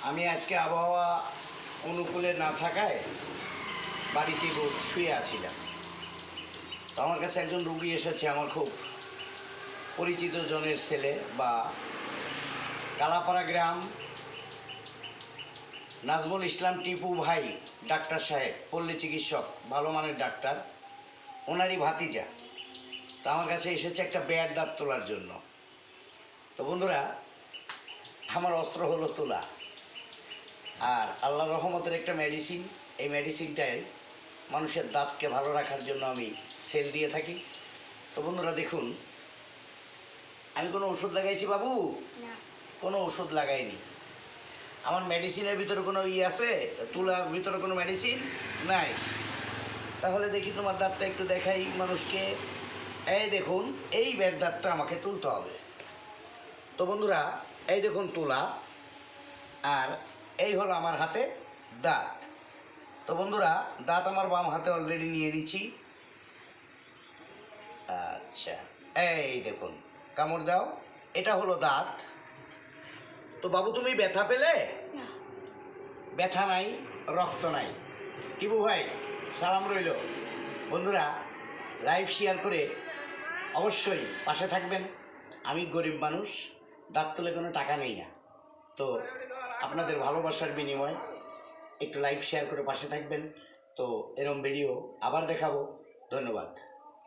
আমি আজকে আবহাওয়া অনুকূলে না থাকায় বাড়িতে শুয়ে আছিলাম। তো আমার কাছে একজন রুগী এসেছে, আমার খুব পরিচিত জনের ছেলে, বা কালাপাড়া গ্রাম নাজমুল ইসলাম টিপু ভাই ডাক্তার সাহেব, পল্লী চিকিৎসক, ভালো মানের ডাক্তার, ওনারই ভাতিজা। তো আমার কাছে এসেছে একটা ব্যাট দাঁত তোলার জন্য। তো বন্ধুরা, আমার অস্ত্র হলো তোলা, আর আল্লাহর রহমতের একটা মেডিসিন। এই মেডিসিনটায় মানুষের দাঁতকে ভালো রাখার জন্য আমি সেল দিয়ে থাকি। তো বন্ধুরা দেখুন, আমি কোনো ওষুধ লাগাইছি বাবু? কোনো ওষুধ লাগাইনি। আমার মেডিসিনের ভিতরে কোনো আছে? তুলার ভিতরে কোনো মেডিসিন নাই। তাহলে দেখি তোমার দাঁতটা একটু দেখাই মানুষকে। এই দেখুন, এই ব্যাট দাঁতটা আমাকে তুলতে হবে। তো বন্ধুরা, এই দেখুন তুলা, আর এই হলো আমার হাতে দাঁত। তো বন্ধুরা, দাঁত আমার বাম হাতে অলরেডি নিয়ে নিচ্ছি। আচ্ছা, এই দেখুন, কামড় দাও। এটা হলো দাঁত। তো বাবু, তুমি ব্যথা পেলে? ব্যথা নাই, রক্ত নাই। টিপু ভাই, সালাম রইল। বন্ধুরা, লাইভ শেয়ার করে অবশ্যই পাশে থাকবেন। আমি গরিব মানুষ, দাঁত তুলে কোনো টাকা নেই না। তো আপনাদের ভালোবাসার বিনিময় একটু লাইভ শেয়ার করে পাশে থাকবেন। তো এরকম ভিডিও আবার দেখাবো। ধন্যবাদ।